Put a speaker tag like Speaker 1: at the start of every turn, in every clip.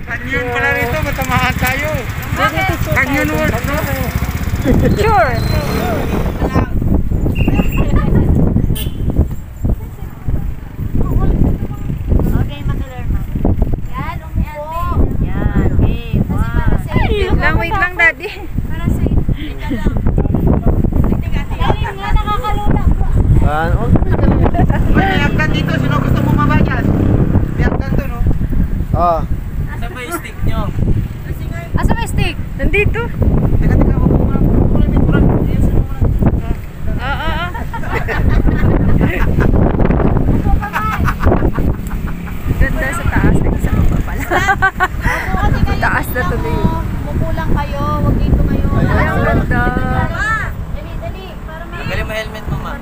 Speaker 1: Canyon pala rito, matamahan tayo. Canyon World, no?
Speaker 2: Sure.
Speaker 3: Okay, matulerma. Yan, umupo. Yan, okay. Wow.
Speaker 2: Wait lang, daddy.
Speaker 3: Para sa ika lang. Galing nga, nakakalula.
Speaker 1: May hagdan dito, sino gusto mo maba dyan? May hagdan to, no?
Speaker 4: Ah.
Speaker 1: Saan ba yung stick nyo?
Speaker 2: Asa may stick? Nandito.
Speaker 1: Teka, wag mo muna. Ayusin mo muna.
Speaker 2: Oo. Ganda sa taas. Isa pa pala. Taas na tuloy.
Speaker 3: Mupo lang kayo, huwag dito ngayon.
Speaker 2: Ay, ang ganda.
Speaker 3: Dali. Para may...
Speaker 1: Galing mo helmet mo, ma.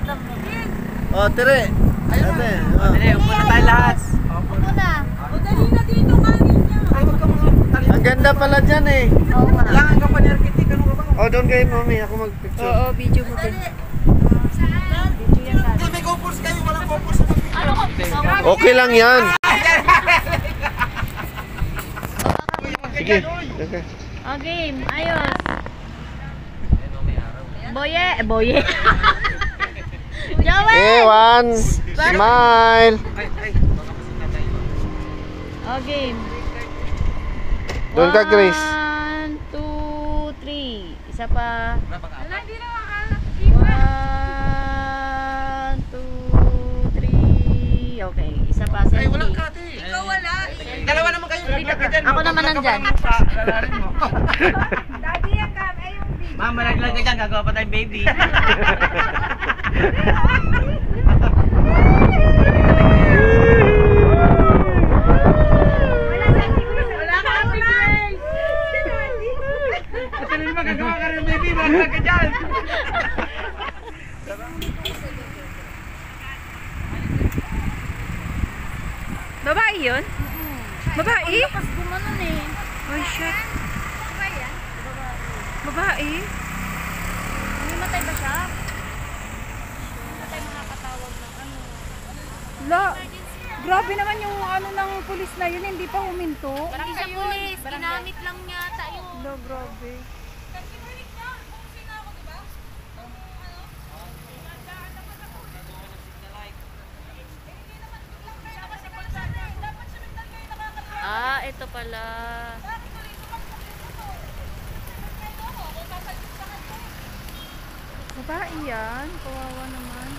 Speaker 4: Oh, tere. Ate. Oh.
Speaker 1: Dali, upo na tayo lahat.
Speaker 3: Upo na.
Speaker 1: Dali na dito, kanin niya. Ay, wag ka mga tali.
Speaker 4: Ang ganda pala dyan eh.
Speaker 3: Oo nga.
Speaker 1: Kailangan ka pa ni arkitek, ano ka ba?
Speaker 4: Oh, doon kayo mami. Ako mag-picture.
Speaker 2: Oo, video mo din.
Speaker 1: Hindi, may GoPros kayo, walang GoPros.
Speaker 3: Ano ko?
Speaker 4: Okay lang yan. Sige. Okay.
Speaker 3: O, game. Ayos. Boye. Joel!
Speaker 4: One. Smile.
Speaker 3: O, game.
Speaker 4: Doon ka, Grace.
Speaker 3: 1, 2, 3. Isa pa. 1, 2, 3. Okay. Isa pa.
Speaker 1: Ay, walang
Speaker 3: Selfie.
Speaker 1: kati. Ikaw wala. Dalawa naman kayo.
Speaker 3: Ako naman nandyan.
Speaker 1: Dalarin mo.
Speaker 2: Daddy, ang kami. Yung video.
Speaker 1: Mama, naglag ka dyan. Gagawa pa tayong baby.
Speaker 2: Wala ka online.
Speaker 1: Ito rin magagawa ka rin baby. Maglag ka dyan.
Speaker 2: Babae yun? Babae?
Speaker 3: Tapos gumanon eh.
Speaker 2: Oh, shit. Babae?
Speaker 3: Namatay ba siya? Namatay makakatawag ng ano.
Speaker 2: La, grabe naman yung ano ng pulis na yun, hindi pa huminto.
Speaker 3: Hindi siya pulis. Ginamit lang niya tayo.
Speaker 2: La, grabe.
Speaker 3: Ah, ito pala.
Speaker 2: Babae yan, kawawa naman.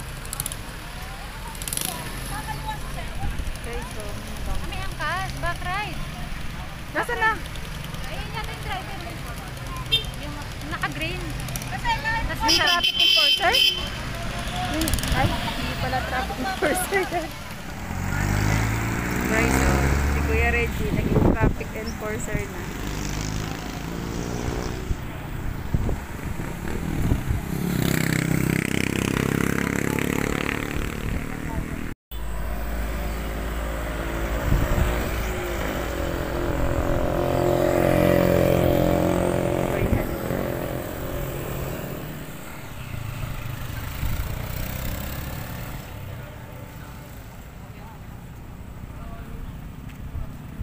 Speaker 2: Okay, so,
Speaker 3: May angkas. Back ride.
Speaker 2: nasaan na?
Speaker 3: Ayun yata yung driver. Yung naka-green.
Speaker 2: May traffic enforcer? Ay, hindi pala traffic enforcer yan. Guys, so, si Kuya Reggie, naging traffic enforcer na.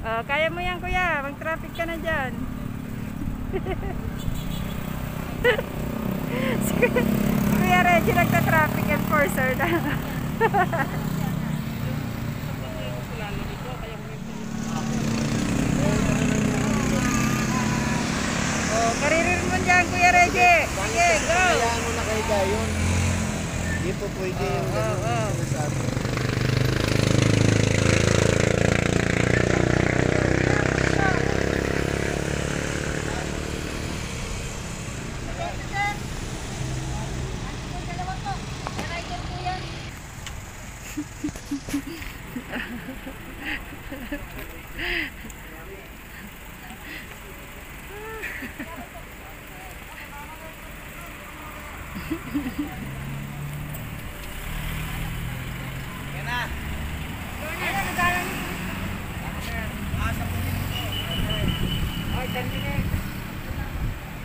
Speaker 2: Oh, kaya mo yan, kuya. Mag-traffic ka na dyan. si Kuya Reggie nagta-traffic enforcer na. Oh, karirin mo dyan, Kuya Reggie. Sige, go!
Speaker 4: Kayaan mo na kayo gayon. Hindi po pwede yung ganun sinasabi.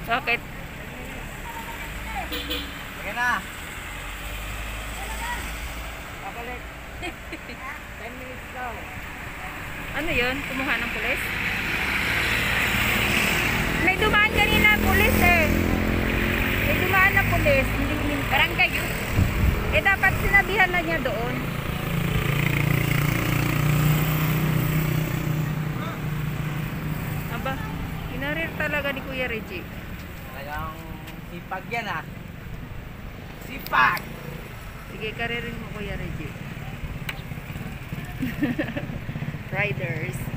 Speaker 2: Bakit?
Speaker 1: Sige na. Babalik. 10 minutes daw.
Speaker 2: Ano yun? Kumuha ng pulis? na pulis, hindi barangay yun. Eh dapat sinabihan na niya doon. Aba, inarir talaga ni Kuya Reggie.
Speaker 1: Kayang sipag yan ah. Sipag!
Speaker 2: Sige, karirin mo Kuya Reggie. Riders.